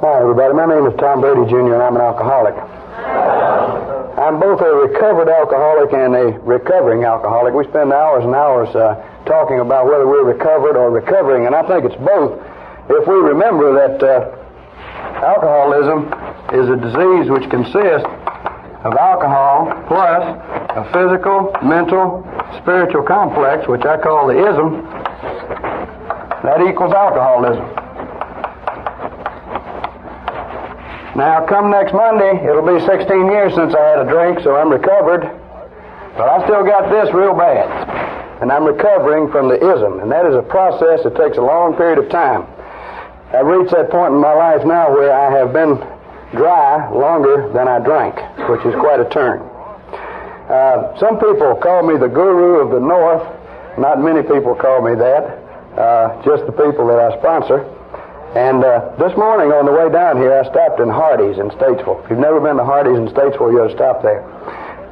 Hi, everybody. My name is Tom Brady, Jr., and I'm an alcoholic. I'm both a recovered alcoholic and a recovering alcoholic. We spend hours and hours talking about whether we're recovered or recovering, and I think it's both. If we remember that alcoholism is a disease which consists of alcohol plus a physical, mental, spiritual complex, which I call the ism, that equals alcoholism. Now, come next Monday, it'll be 16 years since I had a drink, so I'm recovered. But I still got this real bad. And I'm recovering from the ism. And that is a process that takes a long period of time. I've reached that point in my life now where I have been dry longer than I drank, which is quite a turn. Some people call me the guru of the North. Not many people call me that. Just the people that I sponsor. And this morning on the way down here, I stopped in Hardee's in Statesville. If you've never been to Hardee's in Statesville, you ought to stop there.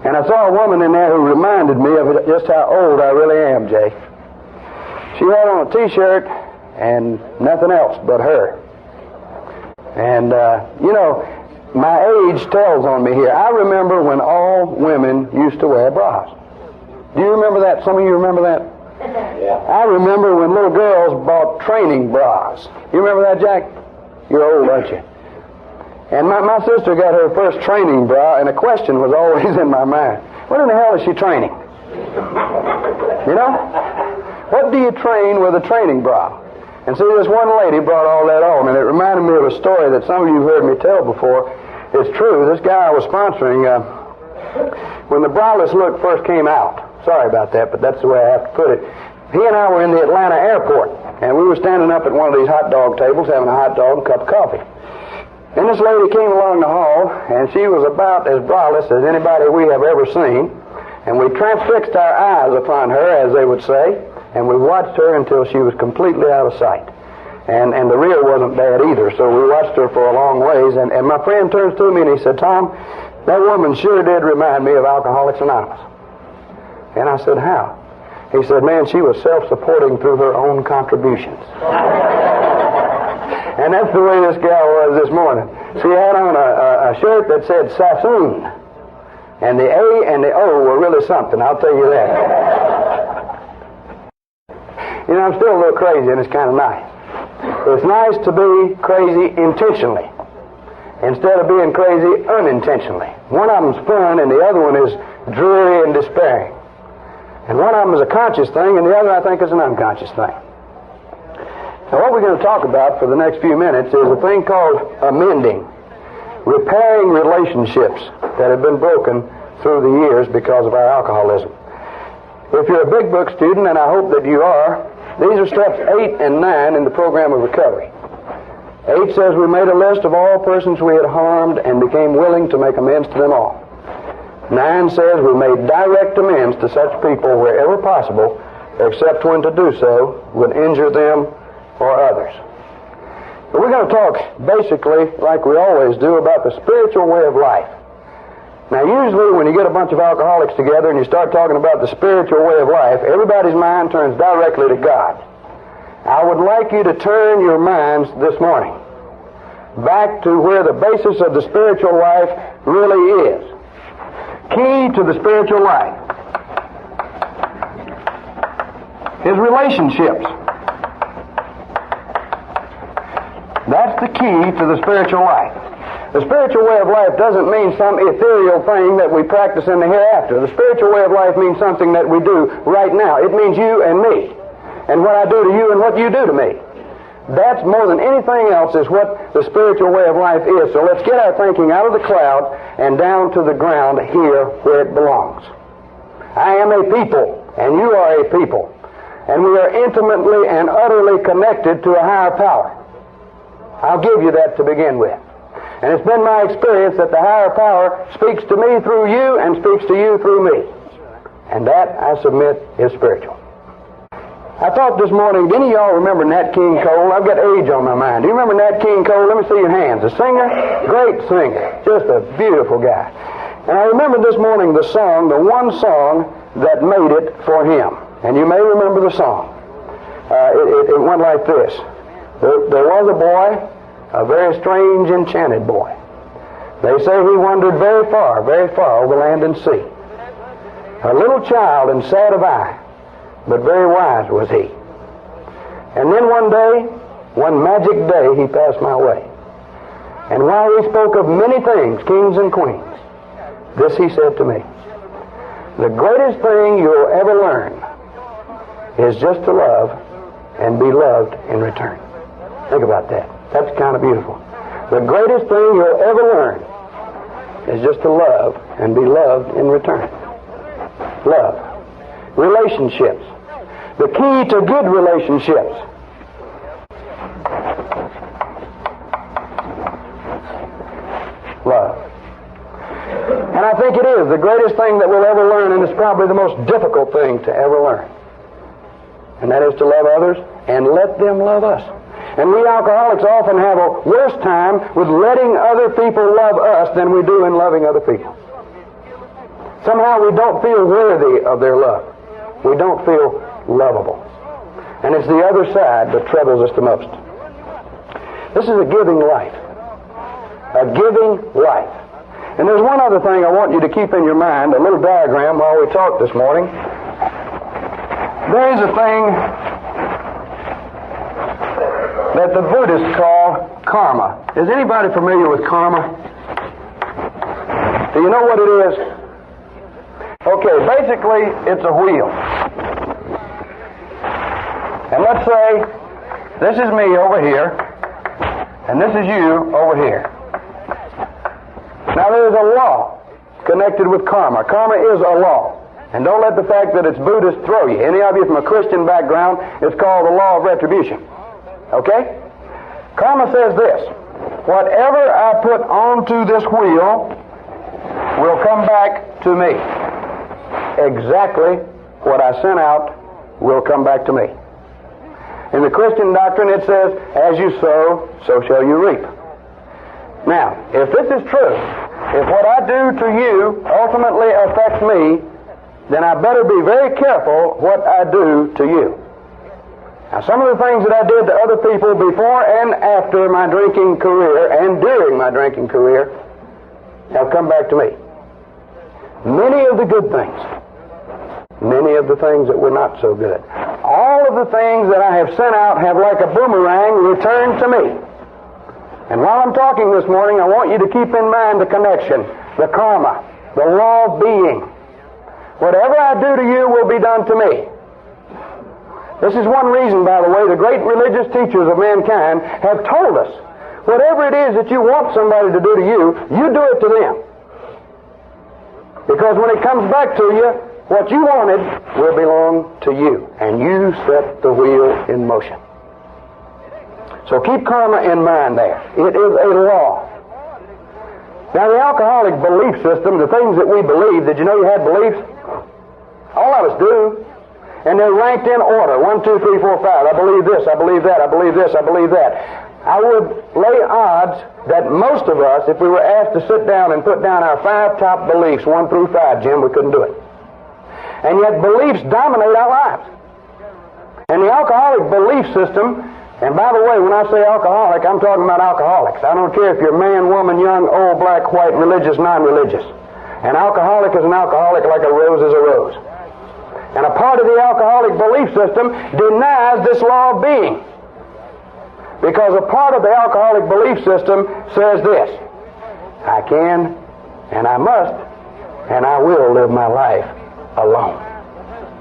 And I saw a woman in there who reminded me of just how old I really am, Jay. She had on a T-shirt and nothing else but her. And, my age tells on me here. I remember when all women used to wear bras. Do you remember that? Some of you remember that? Yeah. I remember when little girls bought training bras. You remember that, Jack? You're old, aren't you? And my sister got her first training bra, and a question was always in my mind. What in the hell is she training? You know? What do you train with a training bra? And see, this one lady brought all that on, and it reminded me of a story that some of you have heard me tell before. It's true. This guy I was sponsoring, when the braless look first came out, sorry about that, but that's the way I have to put it. He and I were in the Atlanta airport, and we were standing up at one of these hot dog tables having a hot dog and a cup of coffee. And this lady came along the hall, and she was about as braless as anybody we have ever seen. And we transfixed our eyes upon her, as they would say, and we watched her until she was completely out of sight. And the rear wasn't bad either, so we watched her for a long ways. And my friend turns to me and he said, "Tom, that woman sure did remind me of Alcoholics Anonymous." And I said, "How?" He said, "Man, she was self-supporting through her own contributions." And that's the way this gal was this morning. She had on a shirt that said Sassoon. And the A and the O were really something, I'll tell you that. You know, I'm still a little crazy, and it's kind of nice. It's nice to be crazy intentionally instead of being crazy unintentionally. One of them's fun, and the other one is dreary and despairing. And one of them is a conscious thing, and the other, I think, is an unconscious thing. Now, what we're going to talk about for the next few minutes is a thing called amending, repairing relationships that have been broken through the years because of our alcoholism. If you're a big book student, and I hope that you are, these are steps 8 and 9 in the program of recovery. 8 says we made a list of all persons we had harmed and became willing to make amends to them all. 9 says we made direct amends to such people wherever possible, except when to do so would injure them or others. But we're going to talk basically, like we always do, about the spiritual way of life. Now, usually when you get a bunch of alcoholics together and you start talking about the spiritual way of life, everybody's mind turns directly to God. I would like you to turn your minds this morning back to where the basis of the spiritual life really is. Key to the spiritual life is relationships. That's the key to the spiritual life. The spiritual way of life doesn't mean some ethereal thing that we practice in the hereafter. The spiritual way of life means something that we do right now. It means you and me, and what I do to you and what you do to me. That's more than anything else is what the spiritual way of life is. So let's get our thinking out of the cloud and down to the ground here where it belongs. I am a people, and you are a people, and we are intimately and utterly connected to a higher power. I'll give you that to begin with. And it's been my experience that the higher power speaks to me through you and speaks to you through me. And that, I submit, is spiritual. I thought this morning, do any of y'all remember Nat King Cole? I've got age on my mind. Do you remember Nat King Cole? Let me see your hands. A singer? Great singer. Just a beautiful guy. And I remember this morning the song, the one song that made it for him. And you may remember the song. It went like this. There was a boy a very strange, enchanted boy. They say he wandered very far over land and sea. A little child and sad of eye, but very wise was he. And then one magic day, he passed my way. And while he spoke of many things, kings and queens, this he said to me: the greatest thing you'll ever learn is just to love and be loved in return. Think about that. That's kind of beautiful. The greatest thing you'll ever learn is just to love and be loved in return. Love. Relationships. The key to good relationships. Love. And I think it is the greatest thing that we'll ever learn, and it's probably the most difficult thing to ever learn. And that is to love others and let them love us. And we alcoholics often have a worse time with letting other people love us than we do in loving other people. Somehow we don't feel worthy of their love. We don't feel lovable. And it's the other side that troubles us the most. This is a giving life. A giving life. And there's one other thing I want you to keep in your mind, a little diagram while we talk this morning. There is a thing that the Buddhists call karma. Is anybody familiar with karma? Do you know what it is? Okay, basically it's a wheel. And let's say this is me over here, and this is you over here. Now there's a law connected with karma. Karma is a law. And don't let the fact that it's Buddhist throw you. Any of you from a Christian background, it's called the law of retribution. Okay? Karma says this: whatever I put onto this wheel will come back to me. Exactly what I sent out will come back to me. In the Christian doctrine it says, as you sow, so shall you reap. Now, if this is true, if what I do to you ultimately affects me, then I better be very careful what I do to you. Now, some of the things that I did to other people before and after my drinking career and during my drinking career have come back to me. Many of the good things, many of the things that were not so good. All of the things that I have sent out have, like a boomerang, returned to me. And while I'm talking this morning, I want you to keep in mind the connection, the karma, the law of being. Whatever I do to you will be done to me. This is one reason, by the way, the great religious teachers of mankind have told us, whatever it is that you want somebody to do to you, you do it to them. Because when it comes back to you, what you wanted will belong to you, and you set the wheel in motion. So keep karma in mind there. It is a law. Now, the alcoholic belief system, the things that we believe, did you know you had beliefs? All of us do. And they're ranked in order. 1, 2, 3, 4, 5. I believe this, I believe that, I believe this, I believe that. I would lay odds that most of us, if we were asked to sit down and put down our 5 top beliefs, 1 through 5, Jim, we couldn't do it. And yet beliefs dominate our lives. And the alcoholic belief system, and by the way, when I say alcoholic, I'm talking about alcoholics. I don't care if you're man, woman, young, old, black, white, religious, non-religious. An alcoholic is an alcoholic like a rose is a rose. And a part of the alcoholic belief system denies this law of being. Because a part of the alcoholic belief system says this: I can, and I must, and I will live my life alone.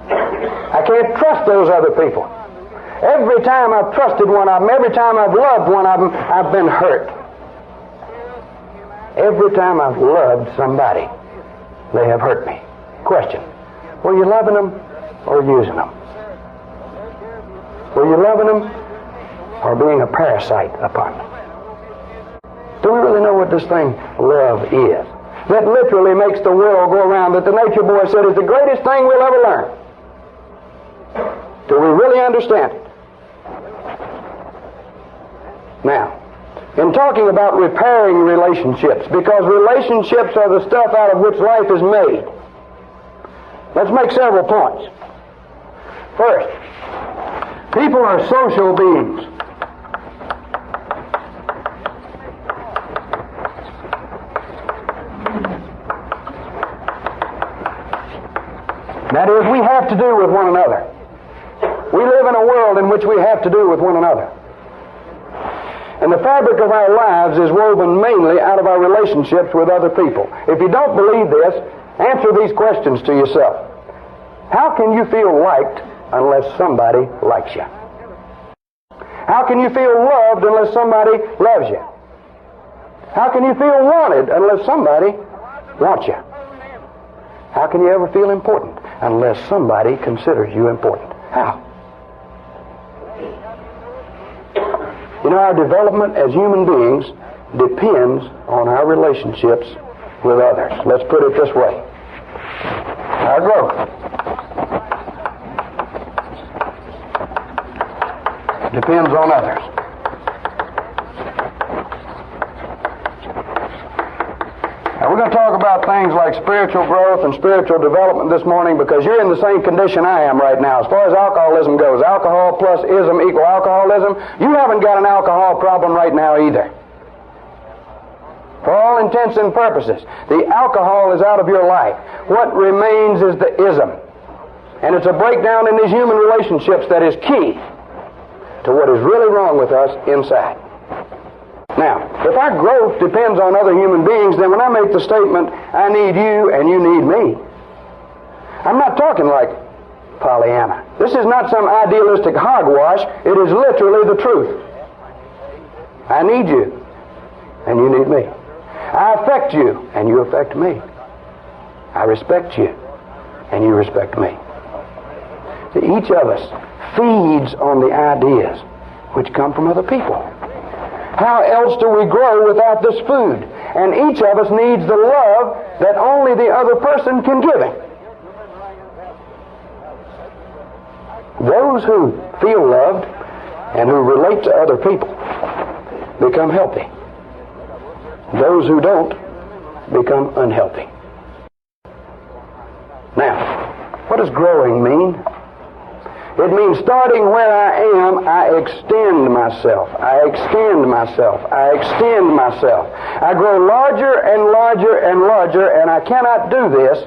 I can't trust those other people. Every time I've trusted one of them, every time I've loved one of them, I've been hurt. Every time I've loved somebody, they have hurt me. Question: were you loving them or using them? Were you loving them or being a parasite upon them? Do we really know what this thing, love, is? That literally makes the world go around, that the nature boy said is the greatest thing we'll ever learn. Do we really understand it? Now, in talking about repairing relationships, because relationships are the stuff out of which life is made, let's make several points. First, people are social beings. That is, we have to do with one another. We live in a world in which we have to do with one another. And the fabric of our lives is woven mainly out of our relationships with other people. If you don't believe this, answer these questions to yourself. How can you feel liked unless somebody likes you? How can you feel loved unless somebody loves you? How can you feel wanted unless somebody wants you? How can you ever feel important unless somebody considers you important? How? You know, our development as human beings depends on our relationships with others. Let's put it this way. Our growth depends on others. Now, we're going to talk about things like spiritual growth and spiritual development this morning because you're in the same condition I am right now. As far as alcoholism goes, alcohol plus ism equal alcoholism. You haven't got an alcohol problem right now either. For all intents and purposes, the alcohol is out of your life. What remains is the ism. And it's a breakdown in these human relationships that is key to what is really wrong with us inside. Now, if our growth depends on other human beings, then when I make the statement, I need you and you need me, I'm not talking like Pollyanna. This is not some idealistic hogwash. It is literally the truth. I need you and you need me. I affect you and you affect me. I respect you and you respect me. See, each of us feeds on the ideas which come from other people. How else do we grow without this food? And each of us needs the love that only the other person can give him. Those who feel loved and who relate to other people become healthy. Those who don't become unhealthy. Now, what does growing mean? It means starting where I am, I extend myself. I extend myself. I extend myself. I grow larger and larger and larger, and I cannot do this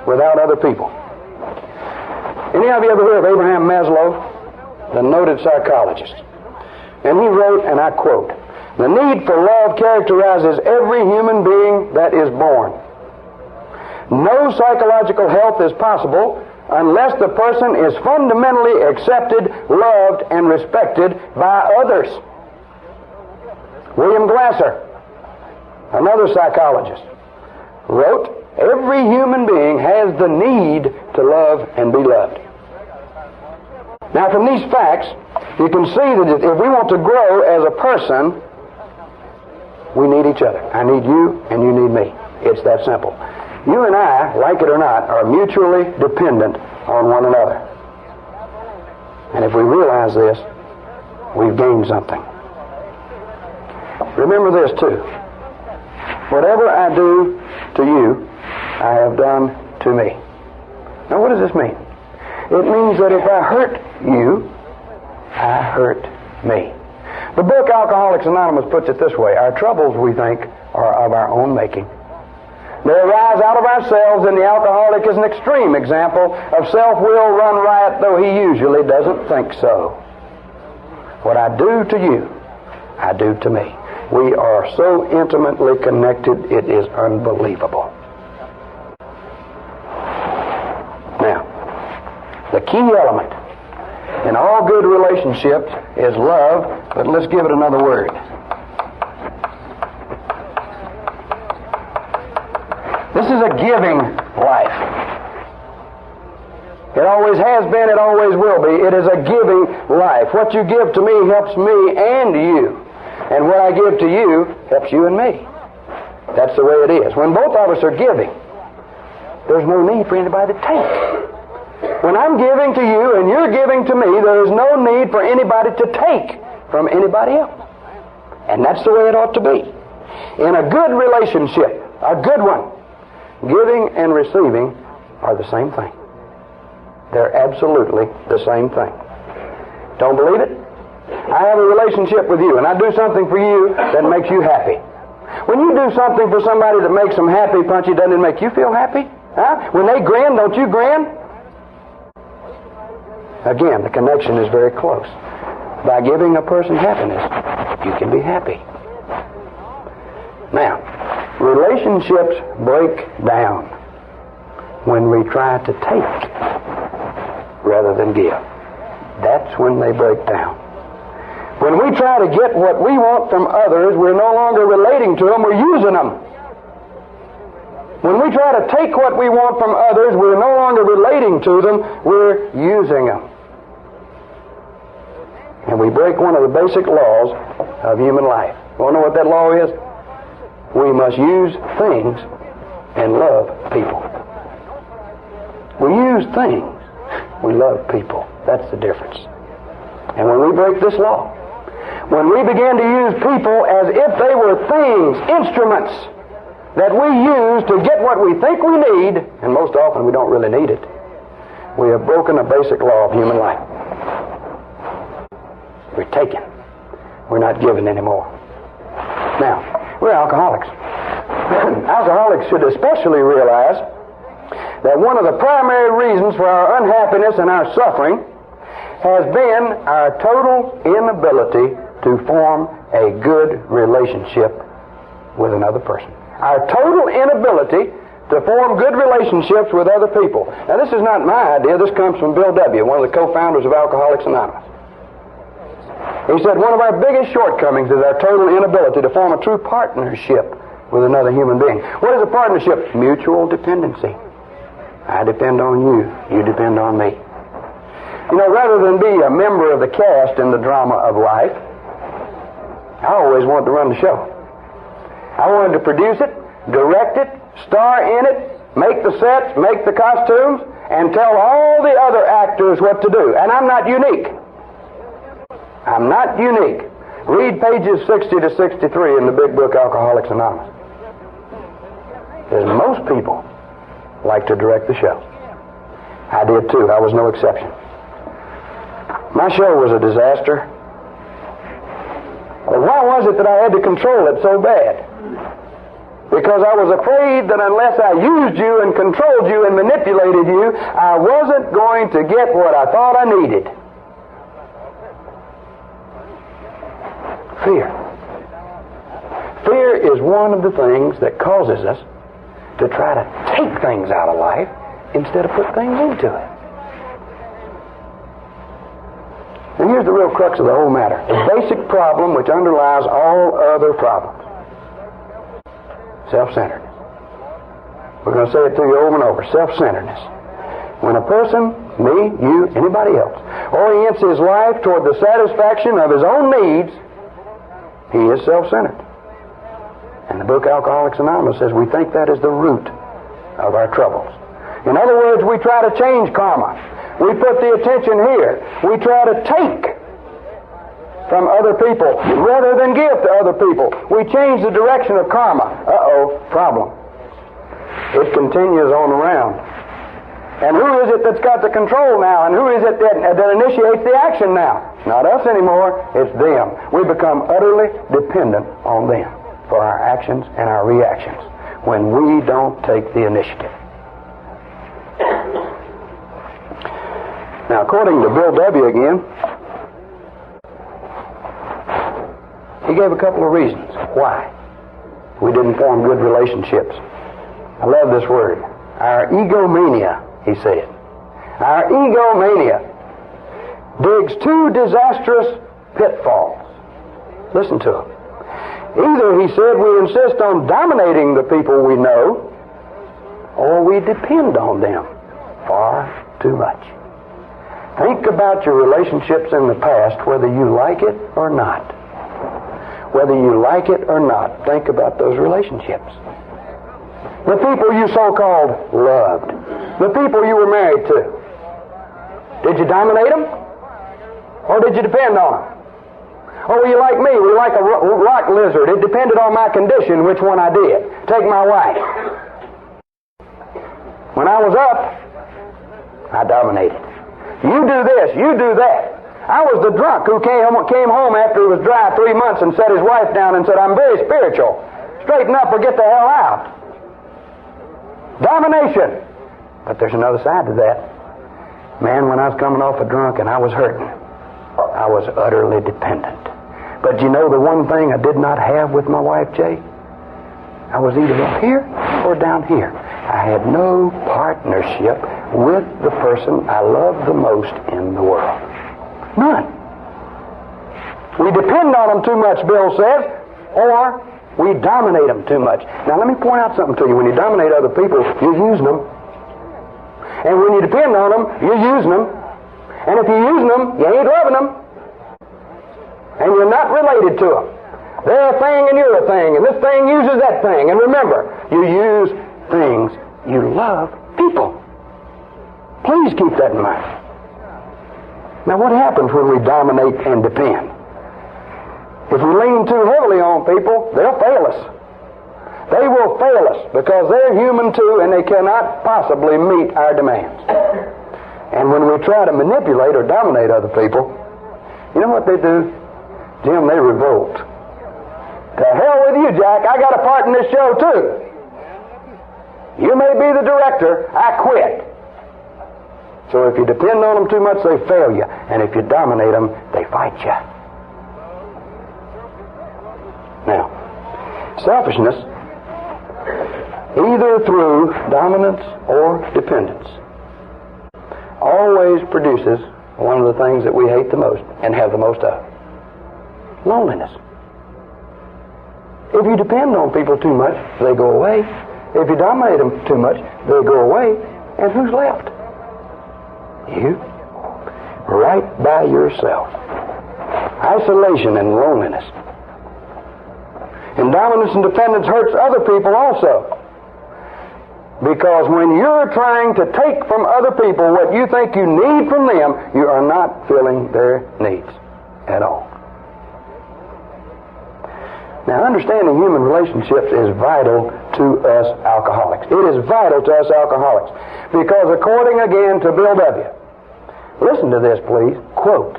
without other people. Any of you ever heard of Abraham Maslow, the noted psychologist? And he wrote, and I quote, "The need for love characterizes every human being that is born. No psychological health is possible unless the person is fundamentally accepted, loved, and respected by others." William Glasser, another psychologist, wrote, "Every human being has the need to love and be loved." Now, from these facts, you can see that if we want to grow as a person, we need each other. I need you and you need me. It's that simple. You and I, like it or not, are mutually dependent on one another. And if we realize this, we've gained something. Remember this too. Whatever I do to you, I have done to me. Now, what does this mean? It means that if I hurt you, I hurt me. The book Alcoholics Anonymous puts it this way: our troubles, we think, are of our own making. They arise out of ourselves, and the alcoholic is an extreme example of self-will run riot, though he usually doesn't think so. What I do to you, I do to me. We are so intimately connected, it is unbelievable. Now, the key element in all good relationships is love, but let's give it another word. This is a giving life. It always has been, it always will be. It is a giving life. What you give to me helps me and you. And what I give to you helps you and me. That's the way it is. When both of us are giving, there's no need for anybody to take. When I'm giving to you and you're giving to me, there is no need for anybody to take from anybody else. And that's the way it ought to be. In a good relationship, a good one, giving and receiving are the same thing. They're absolutely the same thing. Don't believe it? I have a relationship with you, and I do something for you that makes you happy. When you do something for somebody that makes them happy, Punchy, doesn't it make you feel happy? Huh? When they grin, don't you grin? Again, the connection is very close. By giving a person happiness, you can be happy. Now, relationships break down when we try to take rather than give. That's when they break down. When we try to get what we want from others, we're no longer relating to them, we're using them. When we try to take what we want from others, we're no longer relating to them, we're using them. And we break one of the basic laws of human life. You want to know what that law is? We must use things and love people. We use things. We love people. That's the difference. And when we break this law, when we begin to use people as if they were things, instruments that we use to get what we think we need, and most often we don't really need it, we have broken a basic law of human life. We're taking. We're not giving anymore. Now, we're alcoholics. Alcoholics should especially realize that one of the primary reasons for our unhappiness and our suffering has been our total inability to form a good relationship with another person. Our total inability to form good relationships with other people. Now, this is not my idea. This comes from Bill W., one of the co-founders of Alcoholics Anonymous. He said one of our biggest shortcomings is our total inability to form a true partnership with another human being. What is a partnership? Mutual dependency. I depend on you. You depend on me. You know, rather than be a member of the cast in the drama of life, I always wanted to run the show. I wanted to produce it, direct it, star in it, make the sets, make the costumes, and tell all the other actors what to do. And I'm not unique. I'm not unique. Read pages 60 to 63 in the big book Alcoholics Anonymous. Because most people like to direct the show. I did too. I was no exception. My show was a disaster. But why was it that I had to control it so bad? Because I was afraid that unless I used you and controlled you and manipulated you, I wasn't going to get what I thought I needed. Fear. Fear is one of the things that causes us to try to take things out of life instead of put things into it. And here's the real crux of the whole matter. The basic problem which underlies all other problems. Self-centeredness. We're going to say it to you over and over. Self-centeredness. When a person, me, you, anybody else, orients his life toward the satisfaction of his own needs, he is self-centered. And the book Alcoholics Anonymous says we think that is the root of our troubles. In other words, we try to change karma. We put the attention here. We try to take from other people rather than give to other people. We change the direction of karma. Uh-oh, problem. It continues on around. And who is it that's got the control now? And who is it that initiates the action now? Not us anymore. It's them. We become utterly dependent on them for our actions and our reactions when we don't take the initiative. Now, according to Bill W. again, he gave a couple of reasons why we didn't form good relationships. I love this word. Our egomania, he said. Our egomania digs two disastrous pitfalls. Listen to him. Either, he said, we insist on dominating the people we know, or we depend on them far too much. Think about your relationships in the past, whether you like it or not. Whether you like it or not, think about those relationships. The people you so-called loved. The people you were married to. Did you dominate them? Or did you depend on them? Or were you like me? Were you like a rock lizard? It depended on my condition which one I did. Take my wife. When I was up, I dominated. You do this, you do that. I was the drunk who came home after he was dry 3 months and set his wife down and said, I'm very spiritual. Straighten up or get the hell out. Domination. But there's another side to that. Man, when I was coming off a drunk and I was hurting, I was utterly dependent. But you know the one thing I did not have with my wife, Jay? I was either up here or down here. I had no partnership with the person I loved the most in the world. None. We depend on them too much, Bill says, or we dominate them too much. Now let me point out something to you. When you dominate other people, you're using them. And when you depend on them, you're using them. And if you're using them, you ain't loving them. And you're not related to them. They're a thing and you're a thing, and this thing uses that thing. And remember, you use things, you love people. Please keep that in mind. Now what happens when we dominate and depend? If we lean too heavily on people, they'll fail us. They will fail us because they're human too and they cannot possibly meet our demands. And when we try to manipulate or dominate other people, you know what they do? Jim, they revolt. To hell with you, Jack. I got a part in this show too. You may be the director. I quit. So if you depend on them too much, they fail you. And if you dominate them, they fight you. Now, selfishness, either through dominance or dependence, always produces one of the things that we hate the most and have the most of. Loneliness. If you depend on people too much, they go away. If you dominate them too much, they go away. And who's left? You. Right by yourself. Isolation and loneliness. And dominance and dependence hurts other people also. Because when you're trying to take from other people what you think you need from them, you are not filling their needs at all. Now, understanding human relationships is vital to us alcoholics. It is vital to us alcoholics. Because according again to Bill W., listen to this, please, quote,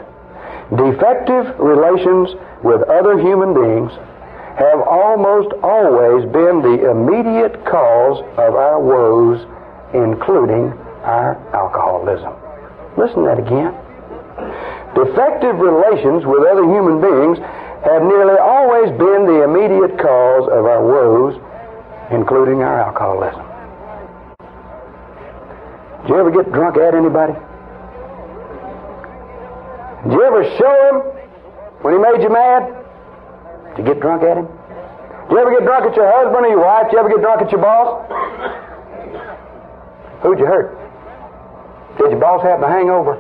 defective relations with other human beings have almost always been the immediate cause of our woes, including our alcoholism. Listen to that again. Defective relations with other human beings have nearly always been the immediate cause of our woes, including our alcoholism. Did you ever get drunk at anybody? Did you ever show him when he made you mad? Did you get drunk at him? Did you ever get drunk at your husband or your wife? Did you ever get drunk at your boss? Who'd you hurt? Did your boss have the hangover?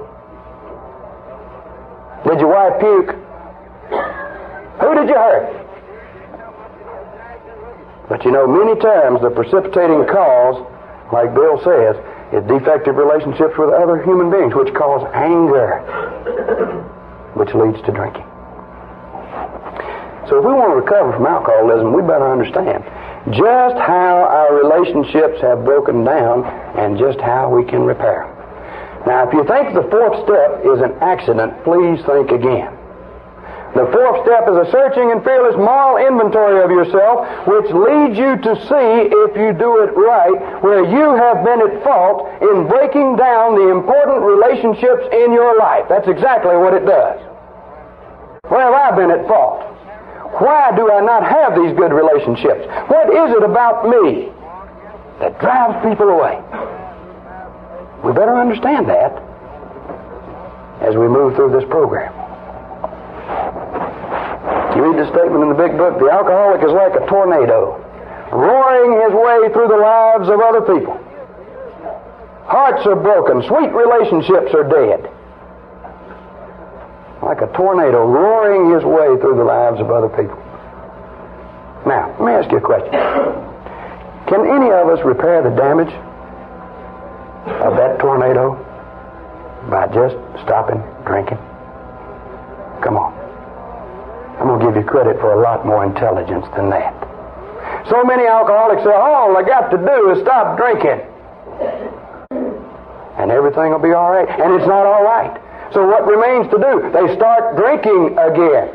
Did your wife puke? Who did you hurt? But you know, many times the precipitating cause, like Bill says, is defective relationships with other human beings, which cause anger, which leads to drinking. So if we want to recover from alcoholism, we better understand just how our relationships have broken down and just how we can repair them. Now, if you think the fourth step is an accident, please think again. The fourth step is a searching and fearless moral inventory of yourself, which leads you to see, if you do it right, where you have been at fault in breaking down the important relationships in your life. That's exactly what it does. Where have I been at fault? Why do I not have these good relationships? What is it about me that drives people away? We better understand that as we move through this program. You read the statement in the big book, the alcoholic is like a tornado, roaring his way through the lives of other people. Hearts are broken, sweet relationships are dead. Like a tornado roaring his way through the lives of other people. Now, let me ask you a question. Can any of us repair the damage of that tornado by just stopping drinking? Come on. I'm going to give you credit for a lot more intelligence than that. So many alcoholics say, all I got to do is stop drinking, and everything will be all right. And it's not all right. So what remains to do? They start drinking again.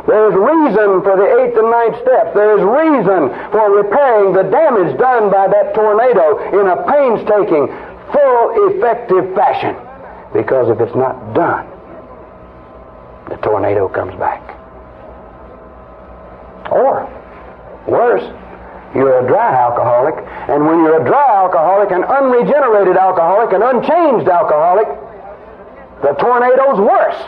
There's reason for the 8th and 9th steps. There's reason for repairing the damage done by that tornado in a painstaking, full, effective fashion. Because if it's not done, the tornado comes back. Or, worse, you're a dry alcoholic, and when you're a dry alcoholic, an unregenerated alcoholic, an unchanged alcoholic, the tornado's worse.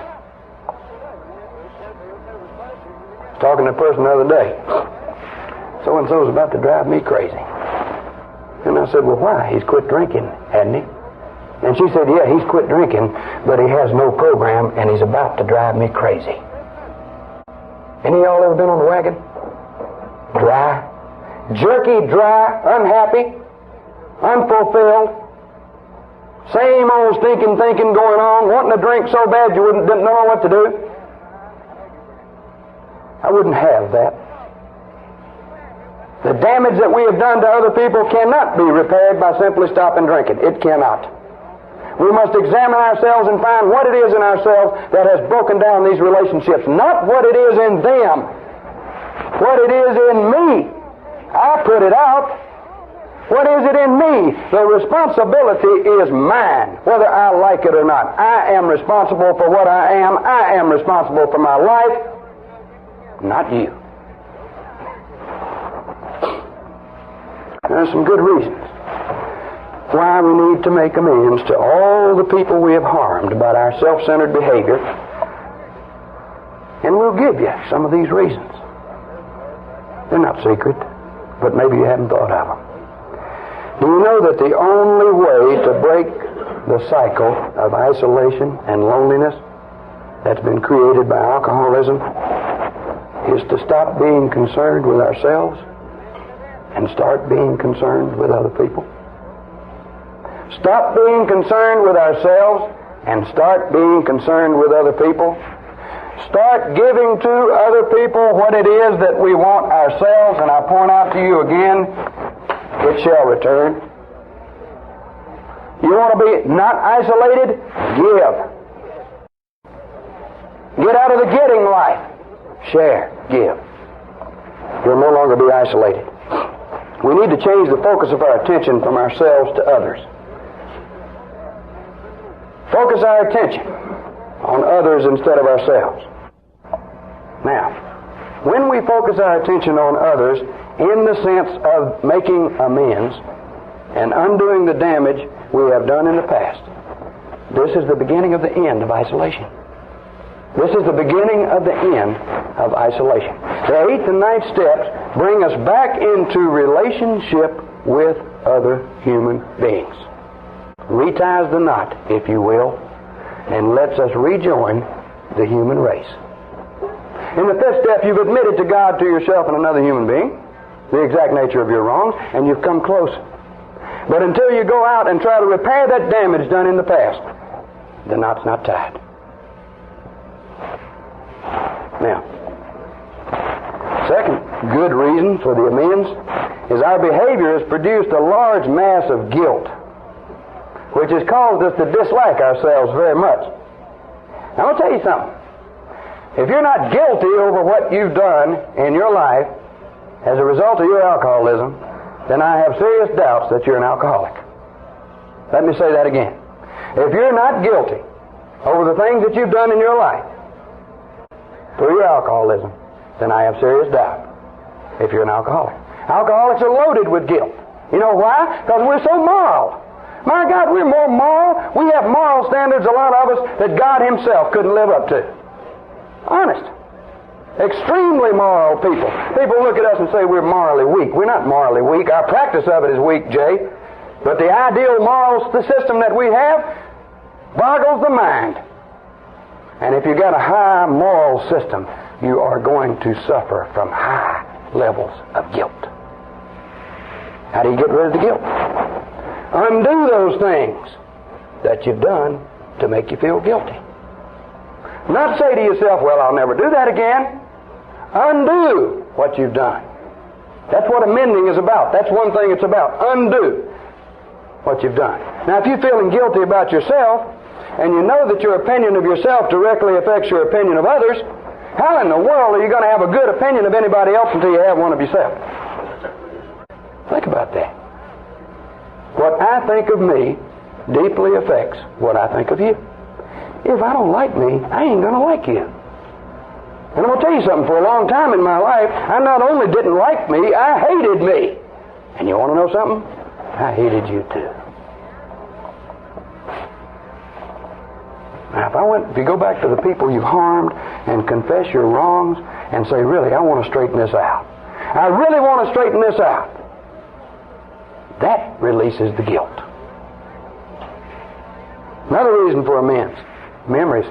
I was talking to a person the other day. So-and-so's about to drive me crazy. And I said, well, why? He's quit drinking, hadn't he? And she said, yeah, he's quit drinking, but he has no program, and he's about to drive me crazy. Any of y'all ever been on the wagon? Dry? Jerky, dry, unhappy, unfulfilled. Same old stinking thinking going on, wanting to drink so bad you didn't know what to do. I wouldn't have that. The damage that we have done to other people cannot be repaired by simply stopping drinking. It cannot. We must examine ourselves and find what it is in ourselves that has broken down these relationships. Not what it is in them. What it is in me. I put it out. What is it in me? The responsibility is mine, whether I like it or not. I am responsible for what I am. I am responsible for my life, not you. There are some good reasons why we need to make amends to all the people we have harmed about our self-centered behavior. And we'll give you some of these reasons. They're not secret, but maybe you haven't thought of them. Do you know that the only way to break the cycle of isolation and loneliness that's been created by alcoholism is to stop being concerned with ourselves and start being concerned with other people? Stop being concerned with ourselves and start being concerned with other people. Start giving to other people what it is that we want ourselves, and I point out to you again, it shall return. You want to be not isolated? Give. Get out of the getting life. Share. Give. You'll no longer be isolated. We need to change the focus of our attention from ourselves to others. Focus our attention on others instead of ourselves. Now, when we focus our attention on others in the sense of making amends and undoing the damage we have done in the past, this is the beginning of the end of isolation. This is the beginning of the end of isolation. The 8th and 9th steps bring us back into relationship with other human beings. Reties the knot, if you will, and lets us rejoin the human race. In the 5th step, you've admitted to God, to yourself, and another human being the exact nature of your wrongs, and you've come close. But until you go out and try to repair that damage done in the past, the knot's not tied. Now, second good reason for the amends is our behavior has produced a large mass of guilt, which has caused us to dislike ourselves very much. Now, I'll tell you something. If you're not guilty over what you've done in your life as a result of your alcoholism, then I have serious doubts that you're an alcoholic. Let me say that again. If you're not guilty over the things that you've done in your life through your alcoholism, then I have serious doubt if you're an alcoholic. Alcoholics are loaded with guilt. You know why? Because we're so moral. My God, we're more moral. We have moral standards, a lot of us, that God Himself couldn't live up to. Honest. Extremely moral people. People look at us and say we're morally weak. We're not morally weak. Our practice of it is weak, Jay. But the ideal moral system that we have boggles the mind. And if you've got a high moral system, you are going to suffer from high levels of guilt. How do you get rid of the guilt? Undo those things that you've done to make you feel guilty. Not say to yourself, well, I'll never do that again. Undo what you've done. That's what amending is about. That's one thing it's about. Undo what you've done. Now, if you're feeling guilty about yourself, and you know that your opinion of yourself directly affects your opinion of others, How in the world are you going to have a good opinion of anybody else until you have one of yourself? Think about that. What I think of me deeply affects what I think of you. If I don't like me, I ain't going to like you. And I'm going to tell you something. For a long time in my life, I not only didn't like me, I hated me. And you want to know something? I hated you too. Now, if you go back to the people you've harmed and confess your wrongs and say, really, I want to straighten this out. I really want to straighten this out. That releases the guilt. Another reason for amends. Memories.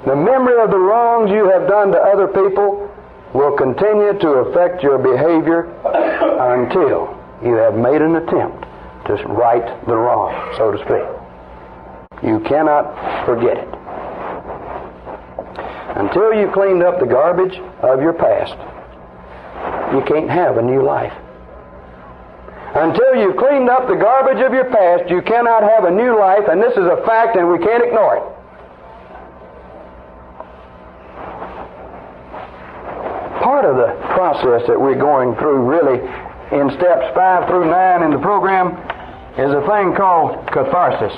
The memory of the wrongs you have done to other people will continue to affect your behavior until you have made an attempt to right the wrong, so to speak. You cannot forget it. Until you've cleaned up the garbage of your past, you can't have a new life. Until you've cleaned up the garbage of your past, you cannot have a new life, and this is a fact and we can't ignore it. Part of the process that we're going through really in steps 5 through 9 in the program is a thing called catharsis.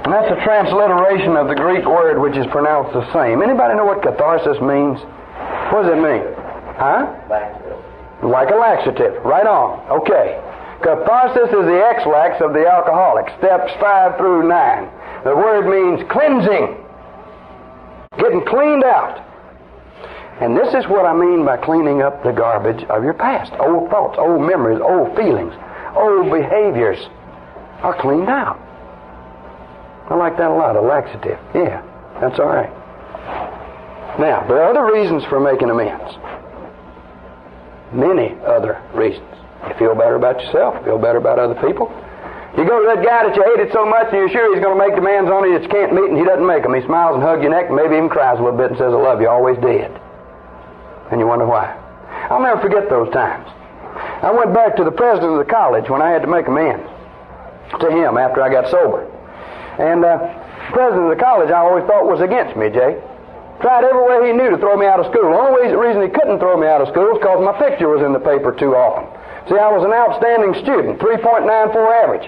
And that's a transliteration of the Greek word which is pronounced the same. Anybody know what catharsis means? What does it mean? Huh? Like a laxative. Right on. Okay. Catharsis is the X-lax of the alcoholic. Steps 5 through 9. The word means cleansing. Getting cleaned out. And this is what I mean by cleaning up the garbage of your past. Old thoughts, old memories, old feelings, old behaviors are cleaned out. I like that a lot, a laxative. Yeah, that's all right. Now, there are other reasons for making amends. Many other reasons. You feel better about yourself, feel better about other people. You go to that guy that you hated so much and you're sure he's going to make demands on you that you can't meet, and he doesn't make them. He smiles and hugs your neck and maybe even cries a little bit and says, I love you, always did. And you wonder why. I'll never forget those times. I went back to the president of the college when I had to make amends to him after I got sober. And the president of the college I always thought was against me, Jay. Tried every way he knew to throw me out of school. The only reason he couldn't throw me out of school was because my picture was in the paper too often. See, I was an outstanding student, 3.94 average.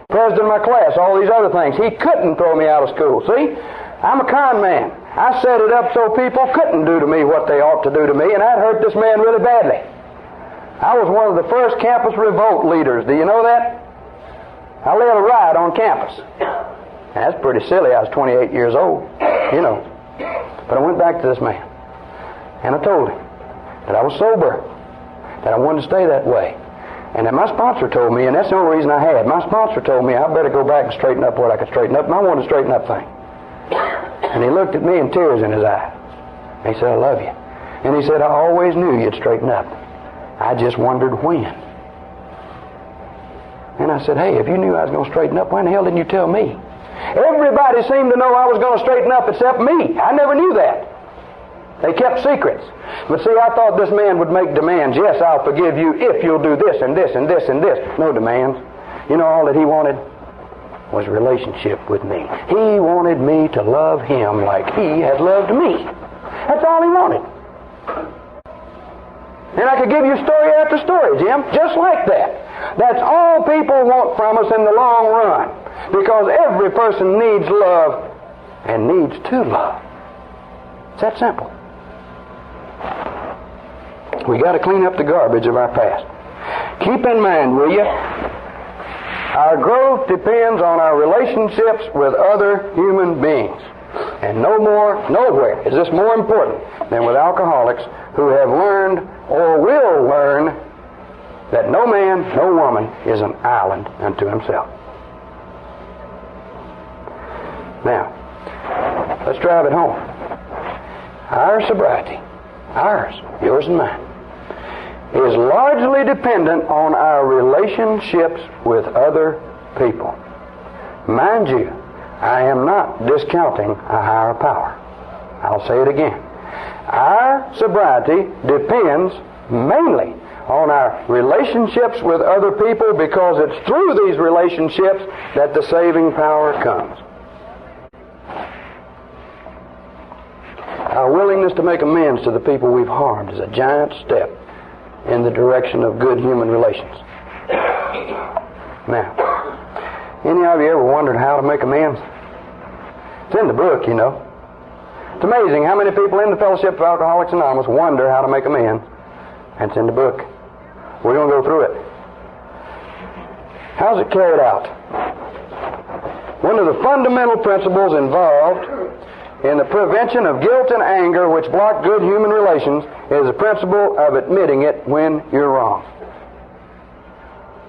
President of my class, all these other things. He couldn't throw me out of school. See, I'm a con man. I set it up so people couldn't do to me what they ought to do to me, and I'd hurt this man really badly. I was one of the first campus revolt leaders. Do you know that? I led a riot on campus. That's pretty silly. I was 28 years old, you know. But I went back to this man, and I told him that I was sober, that I wanted to stay that way. And that my sponsor told me, and that's the only reason I had, my sponsor told me I better go back and straighten up what I could straighten up, and I wanted to straighten up things. And he looked at me and tears in his eyes. He said, I love you. And he said, I always knew you'd straighten up. I just wondered when. And I said, hey, if you knew I was going to straighten up, why in the hell didn't you tell me? Everybody seemed to know I was going to straighten up except me. I never knew that. They kept secrets. But see, I thought this man would make demands. Yes, I'll forgive you if you'll do this and this and this and this. No demands. You know, all that he wanted was relationship with me. He wanted me to love him like he had loved me. That's all he wanted. And I could give you story after story, Jim, just like that. That's all people want from us in the long run. Because every person needs love and needs to love. It's that simple. We got to clean up the garbage of our past. Keep in mind, will you, our growth depends on our relationships with other human beings. And nowhere is this more important than with alcoholics who have learned or will learn that no man, no woman is an island unto himself. Now, let's drive it home. Our sobriety, ours, yours and mine, is largely dependent on our relationships with other people. Mind you, I am not discounting a higher power. I'll say it again. Our sobriety depends mainly on our relationships with other people because it's through these relationships that the saving power comes. willingness to make amends to the people we've harmed is a giant step in the direction of good human relations. Now, any of you ever wondered how to make amends? It's in the book, you know. It's amazing how many people in the Fellowship of Alcoholics Anonymous wonder how to make amends, and it's in the book. We're going to go through it. How's it carried out? One of the fundamental principles involved in the prevention of guilt and anger which block good human relations is the principle of admitting it when you're wrong.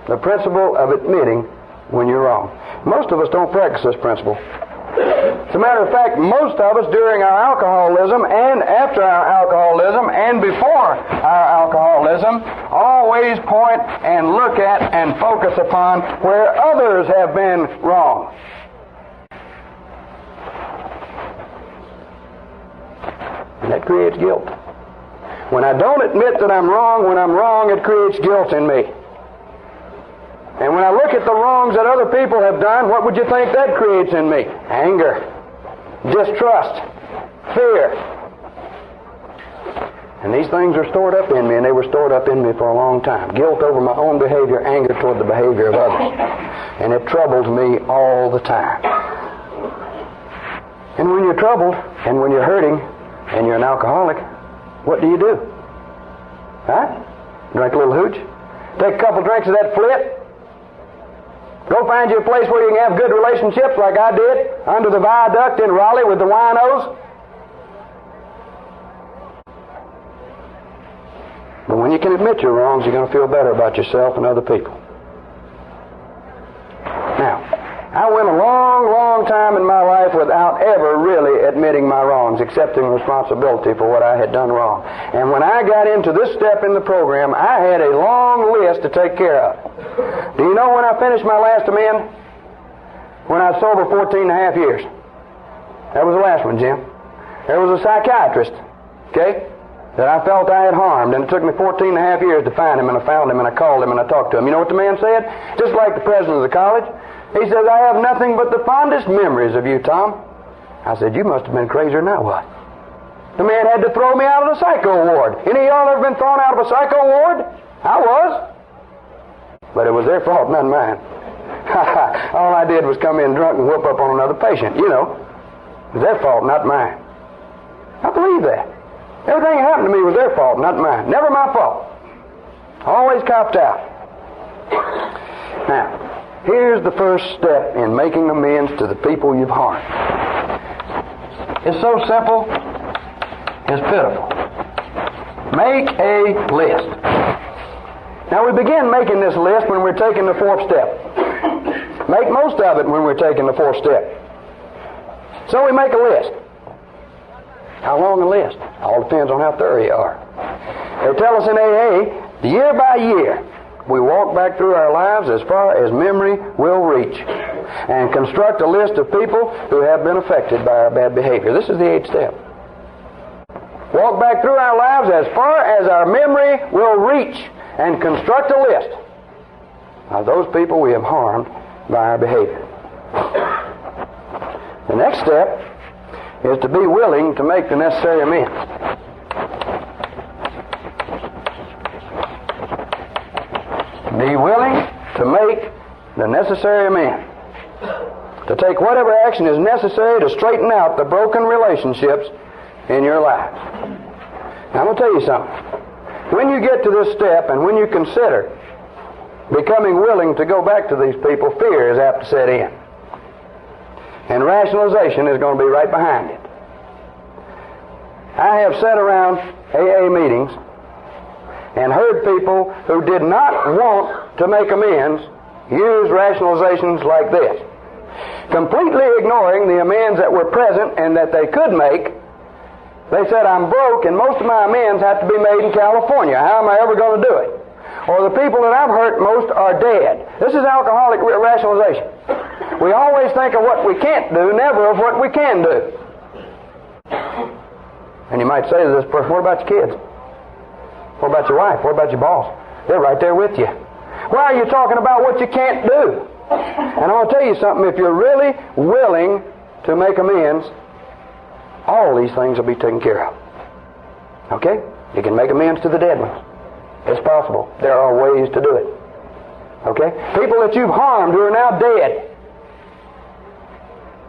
The principle of admitting when you're wrong. Most of us don't practice this principle. As a matter of fact, most of us during our alcoholism and after our alcoholism and before our alcoholism always point and look at and focus upon where others have been wrong. And that creates guilt. When I don't admit that I'm wrong, when I'm wrong, it creates guilt in me. And when I look at the wrongs that other people have done, what would you think that creates in me? Anger, distrust, fear. And these things are stored up in me, and they were stored up in me for a long time. Guilt over my own behavior, anger toward the behavior of others. And it troubles me all the time. And when you're troubled, and when you're hurting, and you're an alcoholic, what do? Huh? Drink a little hooch? Take a couple drinks of that flit? Go find you a place where you can have good relationships like I did under the viaduct in Raleigh with the winos? But when you can admit your wrongs, you're going to feel better about yourself and other people. Now, I went a long, long time in my life without ever really admitting my wrongs, accepting responsibility for what I had done wrong. And when I got into this step in the program, I had a long list to take care of. Do you know when I finished my last amend? When I was sober 14 and a half years. That was the last one, Jim. There was a psychiatrist, okay, that I felt I had harmed, and it took me 14 and a half years to find him, and I found him, and I called him, and I talked to him. You know what the man said? Just like the president of the college. He says, I have nothing but the fondest memories of you, Tom. I said, you must have been crazier than I was. The man had to throw me out of the psycho ward. Any of y'all ever been thrown out of a psycho ward? I was. But it was their fault, not mine. All I did was come in drunk and whoop up on another patient, you know. It was their fault, not mine. I believe that. Everything that happened to me was their fault, not mine. Never my fault. Always copped out. Now, here's the first step in making amends to the people you've harmed. It's so simple, it's pitiful. Make a list. Now, we begin making this list when we're taking the fourth step. Make most of it when we're taking the fourth step. So we make a list. How long a list? All depends on how thorough you are. They tell us in AA, year by year, we walk back through our lives as far as memory will reach and construct a list of people who have been affected by our bad behavior. This is the 8th step. Walk back through our lives as far as our memory will reach and construct a list of those people we have harmed by our behavior. The next step is to be willing to make the necessary amends. Be willing to make the necessary amends. To take whatever action is necessary to straighten out the broken relationships in your life. Now, I'm going to tell you something. When you get to this step and when you consider becoming willing to go back to these people, fear is apt to set in. And rationalization is going to be right behind it. I have sat around AA meetings and heard people who did not want to make amends use rationalizations like this. Completely ignoring the amends that were present and that they could make, they said, I'm broke and most of my amends have to be made in California. How am I ever going to do it? Or the people that I've hurt most are dead. This is alcoholic rationalization. We always think of what we can't do, never of what we can do. And you might say to this person, what about your kids? What about your wife? What about your boss? They're right there with you. Why are you talking about what you can't do? And I want to tell you something. If you're really willing to make amends, all these things will be taken care of. Okay? You can make amends to the dead ones. It's possible. There are ways to do it. Okay? People that you've harmed who are now dead.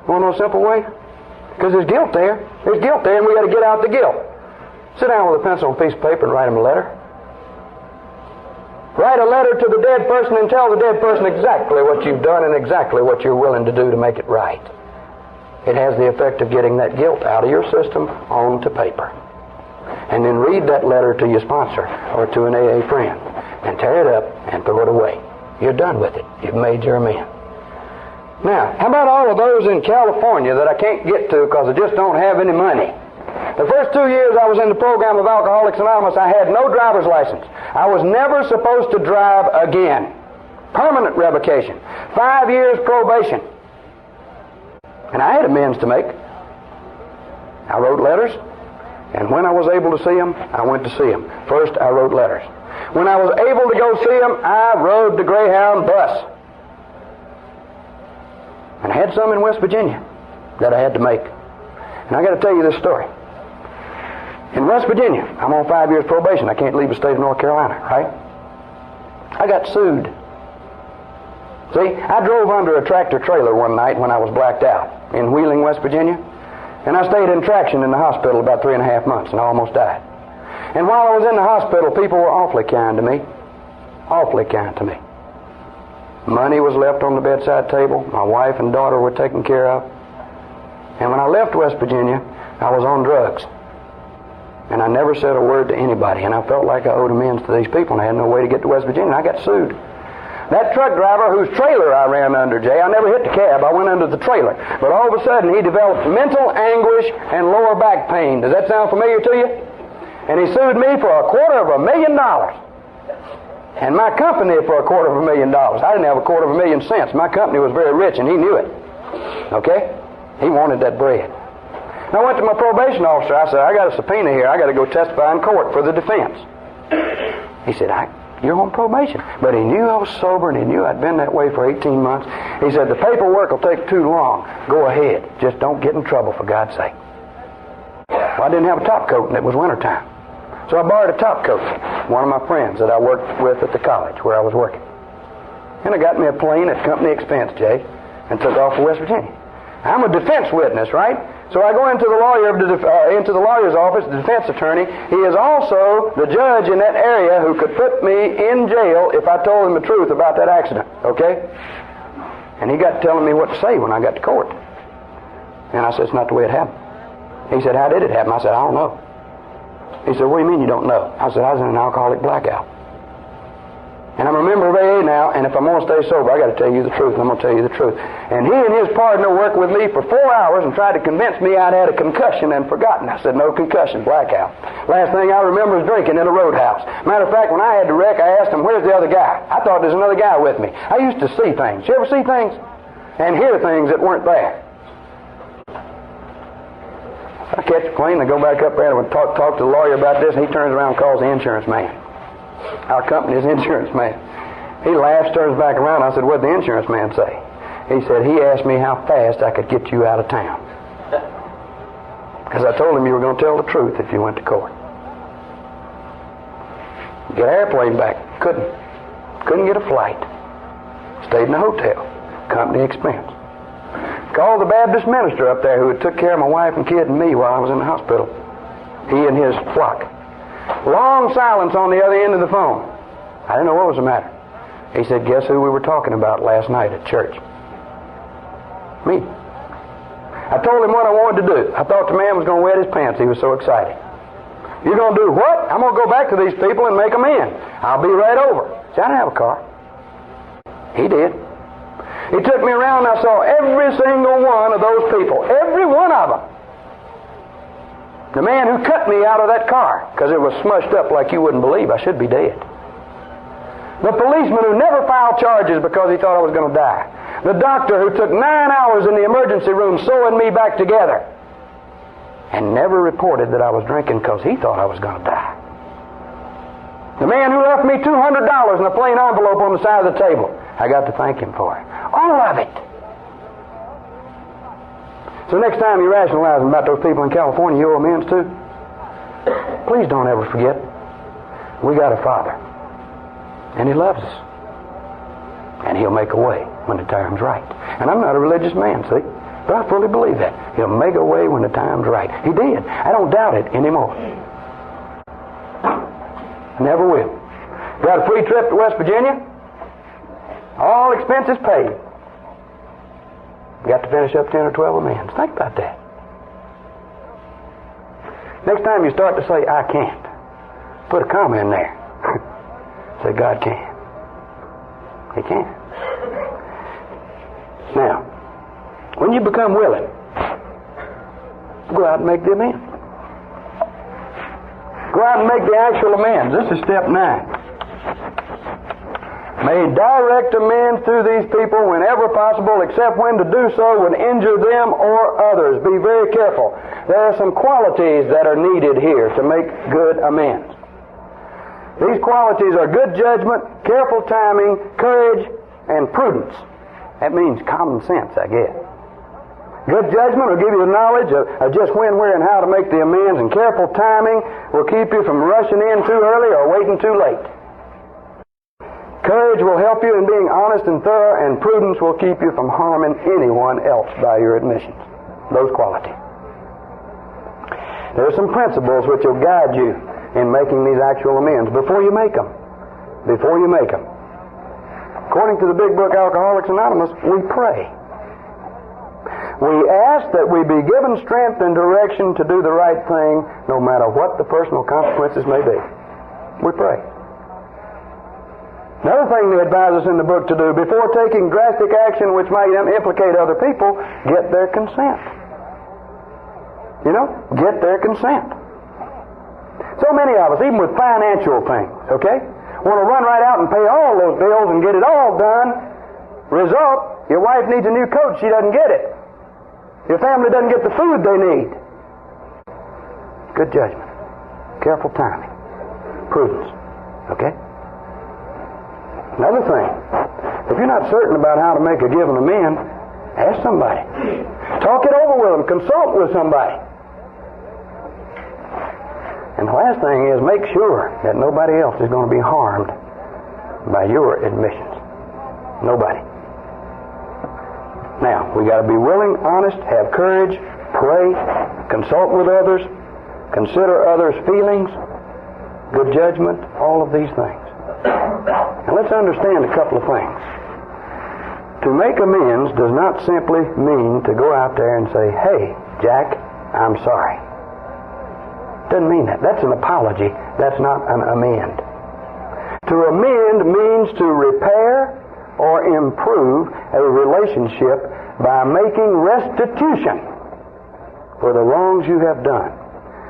You want to know a simple way? Because there's guilt there. There's guilt there, and we got to get out the guilt. Sit down with a pencil and a piece of paper and write them a letter. Write a letter to the dead person and tell the dead person exactly what you've done and exactly what you're willing to do to make it right. It has the effect of getting that guilt out of your system onto paper. And then read that letter to your sponsor or to an AA friend and tear it up and throw it away. You're done with it. You've made your amends. Now, how about all of those in California that I can't get to because I just don't have any money? The first 2 years I was in the program of Alcoholics Anonymous, I had no driver's license. I was never supposed to drive again. Permanent revocation. 5 years probation. And I had amends to make. I wrote letters, and when I was able to see them, I went to see them. First, I wrote letters. When I was able to go see them, I rode the Greyhound bus. And I had some in West Virginia that I had to make. And I got to tell you this story. In West Virginia, I'm on 5 years probation. I can't leave the state of North Carolina, right? I got sued. See, I drove under a tractor trailer one night when I was blacked out in Wheeling, West Virginia. And I stayed in traction in the hospital about 3.5 months, and I almost died. And while I was in the hospital, people were awfully kind to me. Awfully kind to me. Money was left on the bedside table. My wife and daughter were taken care of. And when I left West Virginia, I was on drugs. And I never said a word to anybody. And I felt like I owed amends to these people, and I had no way to get to West Virginia, and I got sued. That truck driver whose trailer I ran under, Jay, I never hit the cab. I went under the trailer. But all of a sudden, he developed mental anguish and lower back pain. Does that sound familiar to you? And he sued me for $250,000. And my company for $250,000. I didn't have $250,000 cents. My company was very rich, and he knew it. Okay? He wanted that bread. And I went to my probation officer. I said, I got a subpoena here. I got to go testify in court for the defense. He said, you're on probation. But he knew I was sober, and he knew I'd been that way for 18 months. He said, the paperwork will take too long. Go ahead. Just don't get in trouble, for God's sake. Well, I didn't have a top coat, and it was wintertime. So I borrowed a top coat, one of my friends that I worked with at the college where I was working. And I got me a plane at company expense, Jay, and took off for West Virginia. I'm a defense witness, right? So I go into the lawyer's office, the defense attorney. He is also the judge in that area who could put me in jail if I told him the truth about that accident, okay? And he got telling me what to say when I got to court. And I said, it's not the way it happened. He said, how did it happen? I said, I don't know. He said, what do you mean you don't know? I said, I was in an alcoholic blackout. And I'm a member of AA now, and if I'm going to stay sober, I got to tell you the truth. I'm going to tell you the truth. And he and his partner worked with me for 4 hours and tried to convince me I'd had a concussion and forgotten. I said, no concussion, blackout. Last thing I remember was drinking in a roadhouse. Matter of fact, when I had the wreck, I asked him, where's the other guy? I thought there's another guy with me. I used to see things. You ever see things? And hear things that weren't there. I catch a plane, I go back up there and talk to the lawyer about this, and he turns around and calls the insurance man. Our company's insurance man. He laughs, turns back around. I said, what did the insurance man say? He said, he asked me how fast I could get you out of town. Because I told him you were going to tell the truth if you went to court. Get an airplane back. Couldn't get a flight. Stayed in a hotel. Company expense. Called the Baptist minister up there who took care of my wife and kid and me while I was in the hospital. He and his flock. Long silence on the other end of the phone. I didn't know what was the matter. He said, guess who we were talking about last night at church? Me. I told him what I wanted to do. I thought the man was going to wet his pants. He was so excited. You're going to do what? I'm going to go back to these people and make them in. I'll be right over. See, I didn't have a car. He did. He took me around and I saw every single one of those people. Every one of them. The man who cut me out of that car, because it was smushed up like you wouldn't believe. I should be dead. The policeman who never filed charges because he thought I was going to die. The doctor who took 9 hours in the emergency room sewing me back together and never reported that I was drinking because he thought I was going to die. The man who left me $200 in a plain envelope on the side of the table. I got to thank him for it. All of it. So next time you're rationalizing about those people in California you owe amends to, Please don't ever forget, we got a Father. And He loves us. And He'll make a way when the time's right. And I'm not a religious man, see? But I fully believe that. He'll make a way when the time's right. He did. I don't doubt it anymore. Never will. Got a free trip to West Virginia? All expenses paid. Got to finish up 10 or 12 amends. Think about that. Next time you start to say, I can't, put a comma in there. Say, God can. He can. Now, when you become willing, go out and make the amends. Go out and make the actual amends. This is step 9. Made direct amends to these people whenever possible, except when to do so would injure them or others. Be very careful. There are some qualities that are needed here to make good amends. These qualities are good judgment, careful timing, courage, and prudence. That means common sense, I guess. Good judgment will give you the knowledge of just when, where, and how to make the amends, and careful timing will keep you from rushing in too early or waiting too late. Courage will help you in being honest and thorough, and prudence will keep you from harming anyone else by your admissions. Those qualities. There are some principles which will guide you in making these actual amends before you make them. Before you make them. According to the big book Alcoholics Anonymous, we pray. We ask that we be given strength and direction to do the right thing, no matter what the personal consequences may be. We pray. Another thing they advise us in the book to do, before taking drastic action which might implicate other people, get their consent. You know, get their consent. So many of us, even with financial things, okay, want to run right out and pay all those bills and get it all done. Result, your wife needs a new coat, she doesn't get it. Your family doesn't get the food they need. Good judgment. Careful timing. Prudence. Okay? Another thing, if you're not certain about how to make a given amend, ask somebody. Talk it over with them. Consult with somebody. And the last thing is, make sure that nobody else is going to be harmed by your admissions. Nobody. Now, we got to be willing, honest, have courage, pray, consult with others, consider others' feelings, good judgment, all of these things. Now, let's understand a couple of things. To make amends does not simply mean to go out there and say, hey, Jack, I'm sorry. Doesn't mean that. That's an apology. That's not an amend. To amend means to repair or improve a relationship by making restitution for the wrongs you have done.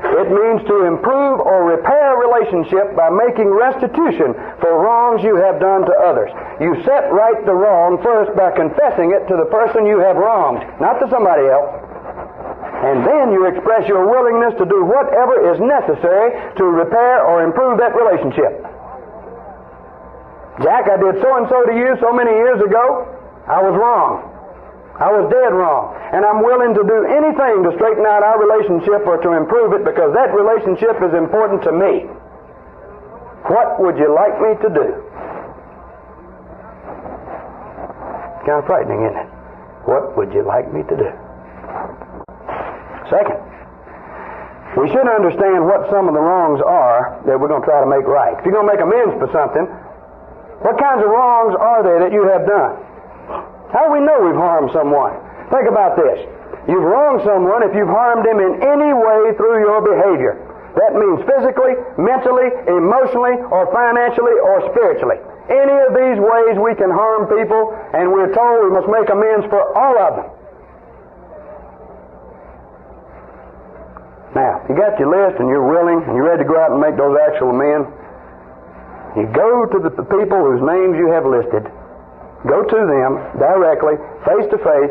It means to improve or repair a relationship by making restitution for wrongs you have done to others. You set right the wrong first by confessing it to the person you have wronged, not to somebody else. And then you express your willingness to do whatever is necessary to repair or improve that relationship. Jack, I did so-and-so to you so many years ago. I was wrong. I was dead wrong. And I'm willing to do anything to straighten out our relationship or to improve it because that relationship is important to me. What would you like me to do? It's kind of frightening, isn't it? What would you like me to do? Second, we should understand what some of the wrongs are that we're going to try to make right. If you're going to make amends for something, what kinds of wrongs are there that you have done? How do we know we've harmed someone? Think about this. You've wronged someone if you've harmed him in any way through your behavior. That means physically, mentally, emotionally, or financially, or spiritually. Any of these ways we can harm people, and we're told we must make amends for all of them. Now, you got your list and you're willing and you're ready to go out and make those actual amends. You go to the people whose names you have listed. Go to them directly, face to face.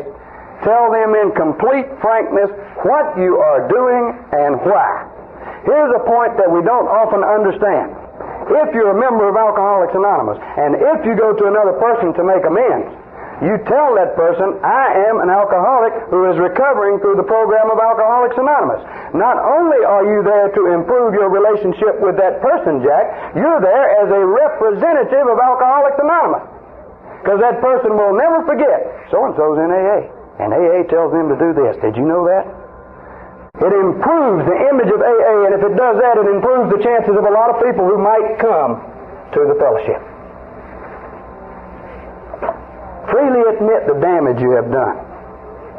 Tell them in complete frankness what you are doing and why. Here's a point that we don't often understand. If you're a member of Alcoholics Anonymous, and if you go to another person to make amends, You tell that person, I am an alcoholic who is recovering through the program of Alcoholics Anonymous. Not only are you there to improve your relationship with that person, Jack, you're there as a representative of Alcoholics Anonymous. Because that person will never forget, so-and-so's in AA. And AA tells them to do this. Did you know that? It improves the image of AA, and if it does that, it improves the chances of a lot of people who might come to the fellowship. Freely admit the damage you have done.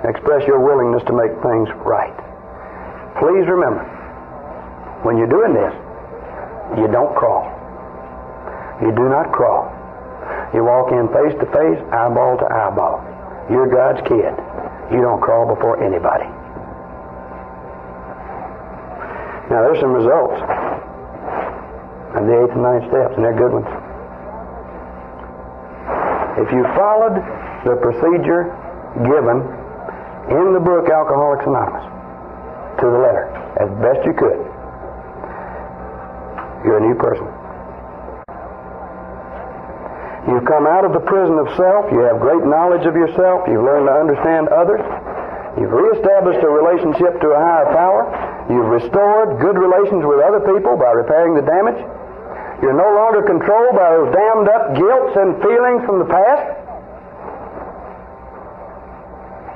Express your willingness to make things right. Please remember, when you're doing this, you don't crawl. You do not crawl. You walk in face to face, eyeball to eyeball. You're God's kid. You don't crawl before anybody. Now, there's some results of the 8th and 9th steps, and they're good ones. If you followed the procedure given in the book Alcoholics Anonymous to the letter, as best you could, you're a new person. You've come out of the prison of self. You have great knowledge of yourself. You've learned to understand others. You've reestablished a relationship to a higher power. You've restored good relations with other people by repairing the damage. You're no longer controlled by those dammed up guilts and feelings from the past.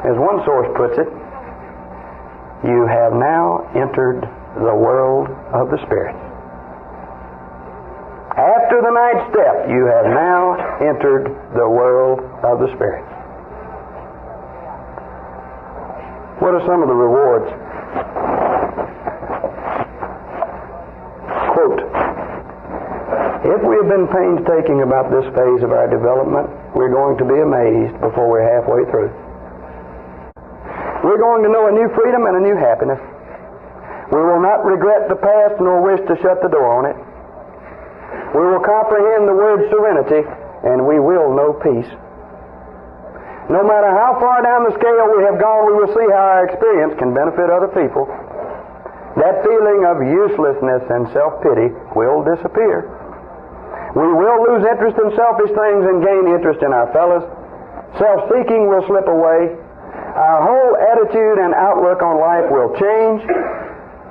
As one source puts it, you have now entered the world of the Spirit. After the 9th step, you have now entered the world of the Spirit. What are some of the rewards? Quote, if we have been painstaking about this phase of our development, we're going to be amazed before we're halfway through. We're going to know a new freedom and a new happiness. We will not regret the past nor wish to shut the door on it. We will comprehend the word serenity, and we will know peace. No matter how far down the scale we have gone, we will see how our experience can benefit other people. That feeling of uselessness and self-pity will disappear. We will lose interest in selfish things and gain interest in our fellows. Self-seeking will slip away. Our whole attitude and outlook on life will change.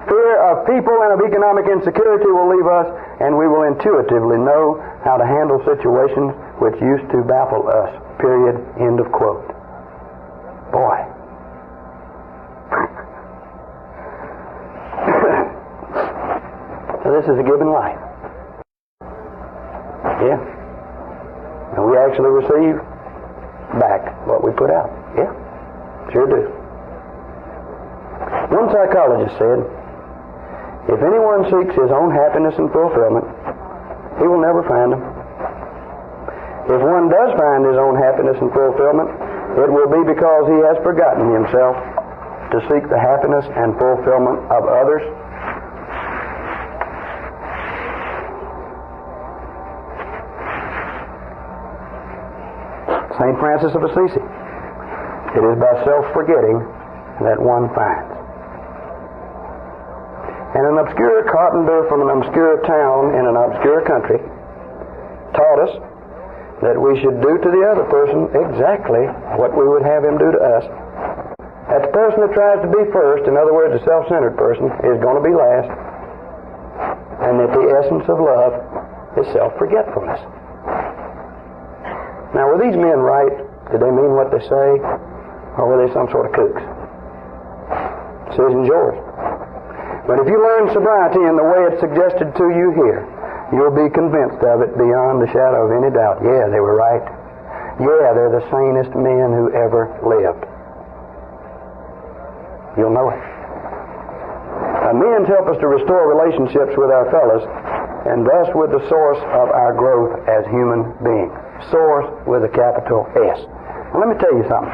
Fear of people and of economic insecurity will leave us, and we will intuitively know how to handle situations which used to baffle us. Period. End of quote. Boy. So this is a given life. Yeah. And we actually receive back what we put out. Yeah. Sure do. One psychologist said, if anyone seeks his own happiness and fulfillment, he will never find them. If one does find his own happiness and fulfillment, it will be because he has forgotten himself to seek the happiness and fulfillment of others. St. Francis of Assisi. It is by self-forgetting that one finds. And an obscure carpenter from an obscure town in an obscure country taught us that we should do to the other person exactly what we would have him do to us. That the person that tries to be first, in other words, a self-centered person, is going to be last. And that the essence of love is self-forgetfulness. Now, were these men right? Did they mean what they say? Or were they some sort of kooks? Decision's yours. But if you learn sobriety in the way it's suggested to you here, you'll be convinced of it beyond the shadow of any doubt. Yeah, they were right. Yeah, they're the sanest men who ever lived. You'll know it. Amends help us to restore relationships with our fellows, and thus with the source of our growth as human beings. Source with a capital S. Now, let me tell you something.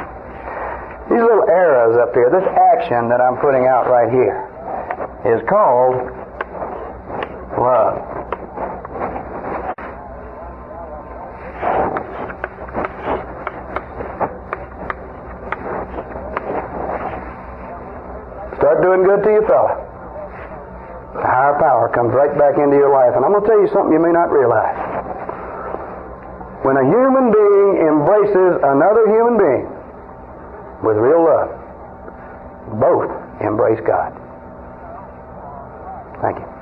These little arrows up here, this action that I'm putting out right here, is called love. Start doing good to your fella. The higher power comes right back into your life. And I'm going to tell you something you may not realize. When a human being embraces another human being with real love, both embrace God. Thank you.